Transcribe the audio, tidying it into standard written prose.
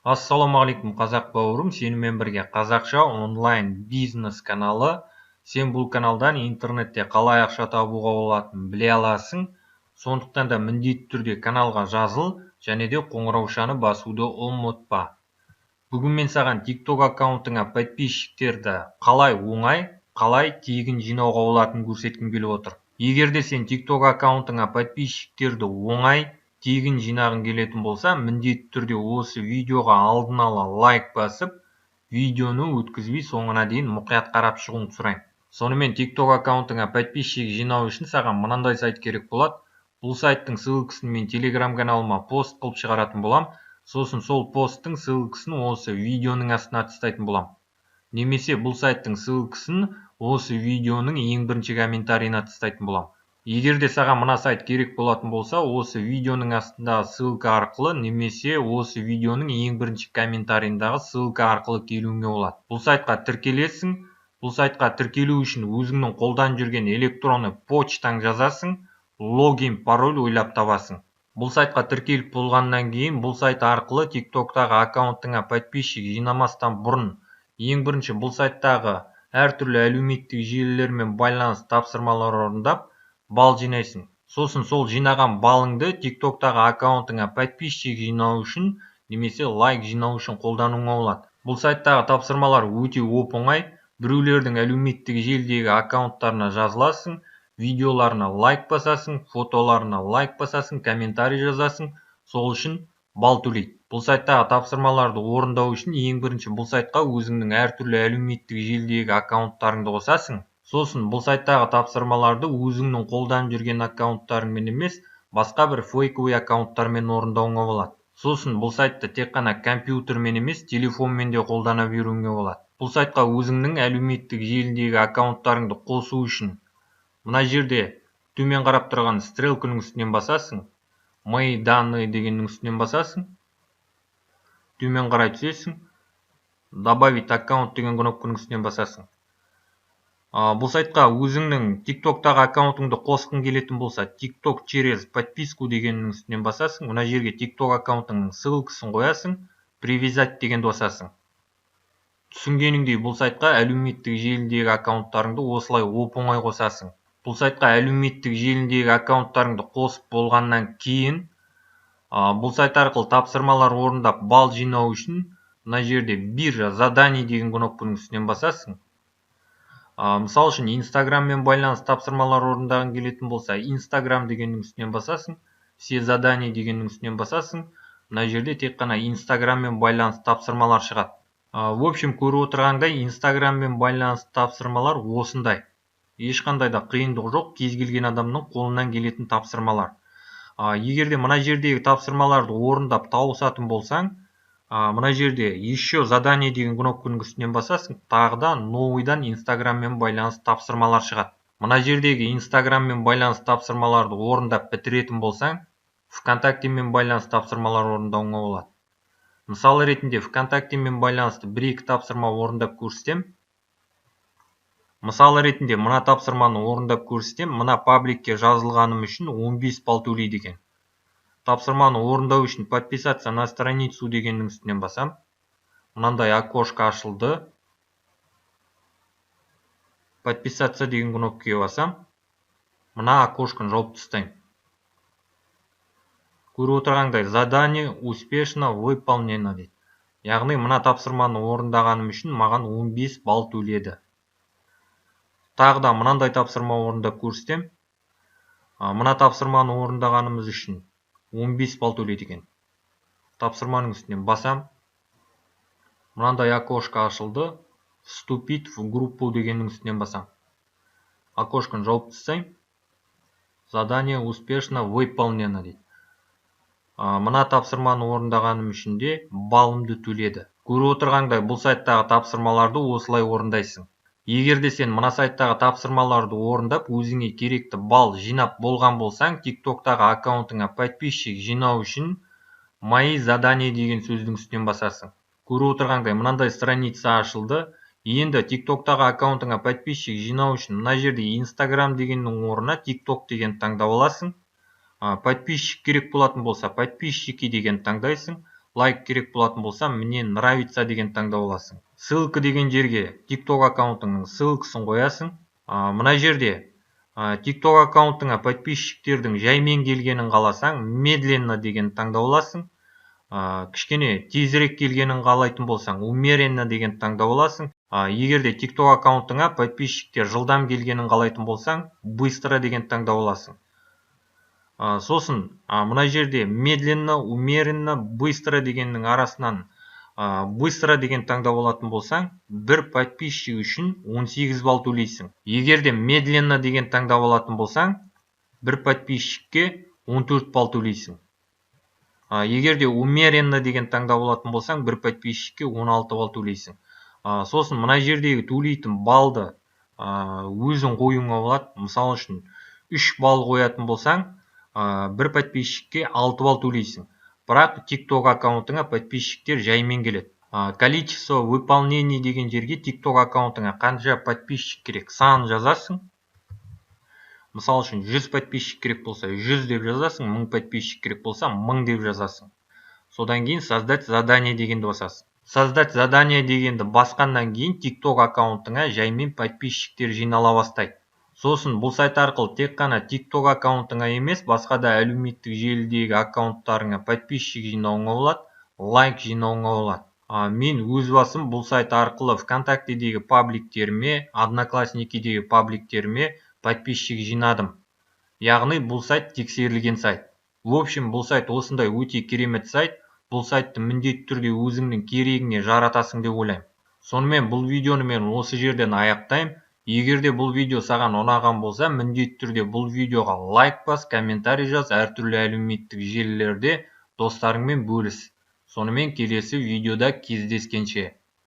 Ассалаумағалейкум қазақ бауырым, сенімен бірге қазақша онлайн бизнес каналы. Сен бұл каналдан интернетте қалай ақша табуға болатынын біле аласың. Сондықтан да міндетті түрде каналға жазыл және де қоңыраушаны басуды ұмытпа. Бүгін мен саған TikTok аккаунтыңа подписчиктерді қалай оңай, қалай тегін жинауға болатынын көрсеткім келіп отыр. Егер де сен TikTok аккаунтыңа подписчиктерді оңай, тегін жинағың келетін болса, міндетті түрде осы видеоға алдын ала лайк басып, видеоны өткізбей соңына дейін мұқият қарап шығуыңды сұраймын. Сонымен TikTok аккаунтыңа подписчик жинау үшін саған мынандай сайт керек болады. Бұл сайттың ссылкасын мен Telegram каналыма пост қылып шығаратын болам. Сосын сол посттың ссылкасын осы видеоның астына тастайтын болам. Немесе бұл сайттың ссылкасын осы видеоның ең бірінші комментарийына тастайтын болам. Егер де саған мына сайт керек болатын болса, осы видеоның астындағы ссылка арқылы немесе осы видеоның ең бірінші комментарийындағы ссылка арқылы келуіңе болады. Бұл сайтқа тіркелесің. Бұл сайтқа тіркелу үшін өзіңнің қолдан жүрген электронды почтаң жазасың, логин, пароль ойлап табасың. Бұл сайтқа тіркеліп болғаннан кейін бұл сайт арқылы TikTok-тағы аккаунтыңа подписчик жинамастан бұрын ең бірінші бұл сайттағы әртүрлі әлеуметтік желілермен байланыс тапсырмалар орындап бал жинайсың. Сосын сол жинаған балыңды TikTok-тағы аккаунтыңа подписчик жинау үшін немесе лайк жинау үшін қолдануға болады. Бұл сайттағы тапсырмалар өте оп-оңай. Біреулердің әлеуметтік желідегі аккаунттарына жазыласың, видеоларына лайк басасың, фотоларына лайк басасың, комментарий жазасың, сол үшін бал төлейді. Бұл сайттағы тапсырмаларды орындау үшін ең бірінші бұл сайтқа өзіңнің әртүрлі әлеуметтік желідегі аккаунттарыңды қосасың. Сосын бұл сайттағы тапсырмаларды өзіңнің қолдан жүрген аккаунттарыңмен емес, басқа бір фейковый аккаунттармен орындауыңа болады. Сосын бұл сайтты тек қана компьютермен емес, телефонмен де қолдана беруіңе болады. Бұл сайтқа өзіңнің әлеуметтік желідегі аккаунттарыңды қосу үшін мына жерде төмен қарап тұрған стрелканың үстінен басасың, мои данные дегеннің үстінен басасың, төмен қарай түсесің, добавить аккаунт деген кнопканың үстінен басасың. Бұл сайтқа өзіңнің TikTok-тағы аккаунтыңды қосқың келетін болса, TikTok через подписку дегеннің үстінен басасың, мына жерге TikTok аккаунтыңның ссылкасын қоясың, привязать дегенді басасың. Түсінгеніңдей бұл сайтқа әлеуметтік желідегі аккаунттарыңды осылай оп-оңай қосасың. Бұл сайтқа әлеуметтік желідегі аккаунттарыңды қосып болғаннан кейін, бұл сайт арқылы тапсырмалар орындап бал жинау үшін мына жерде биржа задание деген кнопканың үстінен басасың. Мысал үшін Instagram-мен байланыс тапсырмалар орындағың келетін болса, Instagram дегеннің үстінен басасың, все задание дегеннің үстінен басасың. Мына жерде тек қана Instagram-мен байланыс тапсырмалар шығады. В общем, көріп отырғандай, Instagram-мен байланыс тапсырмалар осындай. Ешқандай да қиындық жоқ, кез келген адамның қолынан келетін тапсырмалар. Егер де мына жердегі тапсырмаларды орындап тауысатын болсаң, мына жерде еще задание деген кнопканың үстінен басасың, тағыда новыйдан Instagram-мен байланыс тапсырмалар шығады. Мына жердегі Instagram-мен байланыс тапсырмаларды орындап бітіретін болсаң, ВКонтакте-мен байланыс тапсырмалар орындауыңа болады. Мысалы ретінде ВКонтакте-мен байланысты 1-2 тапсырма орындап көрсетем. Мысалы ретінде мына тапсырманы орындап көрсетем, мына пабликке жазылғаным үшін 15 балл төлейді екен. Тапсырманы орындау үшін подписаться на страницу дегеннің үстінен басам. Мынандай окошко ашылды. Подписаться деген кнопкаға басам. Мына окошканы жауып тастаймын. Көріп отырғандай, задание успешно выполнено дейді. Яғни мына тапсырманы орындағаным үшін маған 15 балл төледі. Тағы да мынандай тапсырма орындап көрсетем. Мына тапсырманы орындағанымыз үшін 15 балл төлейді екен. Тапсырманың үстінен басам. Мынандай окошко ашылды. Вступить в группу дегеннің үстінен басам. Окошканы жауып тастаймын. Задание успешно выполнено дейді. Мына тапсырманы орындағаным үшін де балымды төледі. Көріп отырғандай, бұл сайттағы тапсырмаларды осылай орындайсың. Егер де сен мына сайттағы тапсырмаларды орындап, өзіңе керекті бал жинап болған болсаң, TikTok-тағы аккаунтыңа подписчик жинау үшін мои задание деген сөздің үстінен басасың. Көріп отырғандай, мынандай страница ашылды. Енді TikTok-тағы аккаунтыңа подписчик жинау үшін мына жерде Instagram дегеннің орнына TikTok деген таңдап аласың. Подписчик керек болатын болса, подписчики деген таңдайсың. лайк керек болатын болса, міне нравится деген таңдап аласың. Ссылка деген жерге TikTok аккаунтыңның ссылкасын қоясың. Мына жерде TikTok аккаунтыңа подписчиктердің жаймен келгенін қаласаң, медленно деген таңдап аласың. Кішкене тезірек келгенін қалайтын болсаң, умеренно деген таңдап аласың. Егер де TikTok аккаунтыңа подписчиктер жылдам келгенін қалайтын болсаң, быстро деген таңдап аласың. Сосын мына жерде медленно, умеренно, быстро дегеннің арасынан быстро деген таңдап алатын болсаң, бір подписчик үшін 18 балл төлейсің. Егер де медленно деген таңдап алатын болсаң, бір подписчикке 14 балл төлейсің. Егер де умеренно деген таңдап алатын болсаң, бір подписчикке 16 балл төлейсің. Сосын мына жердегі төлейтін балды өзің қоюыңа болады. Мысалы үшін 3 балл қоятын болсаң, бір подписчикке 6 балл төлейсің. Бірақ TikTok аккаунтыңа подписчиктер жаймен келеді. Количество выполнений деген жерге TikTok аккаунтыңа қанша подписчик керек санын жазасың. Мысалы үшін 100 подписчик керек болса 100 деп жазасың, 1000 подписчик керек болса 1000 деп жазасың. Содан кейін создать задание дегенді басасың. Создать задание дегенді басқаннан кейін TikTok аккаунтыңа жаймен подписчиктер жинала бастайды. Сосын бұл сайт арқылы тек қана TikTok аккаунтыңа емес, басқа да әлеуметтік желідегі аккаунттарыңа подписчик жинауыңа болады, лайк жинауыңа болады. Мен өз басым бұл сайт арқылы ВКонтактедегі пабликтеріме, Одноклассникидегі пабликтеріме подписчик жинадым. Яғни бұл сайт тексерілген сайт. В общем, бұл сайт осындай өте керемет сайт. Бұл сайтты міндетті түрде өзіңнің керегіңе жаратасың деп ойлаймын. Сонымен бұл видеоны мен осы жерден аяқтаймын. Егер де бұл видео саған ұнаған болса, міндетті түрде бұл видеоға лайк бас, комментарий жаз, әртүрлі әлеуметтік желілерде достарыңмен бөліс. Сонымен келесі видеода кездескенше.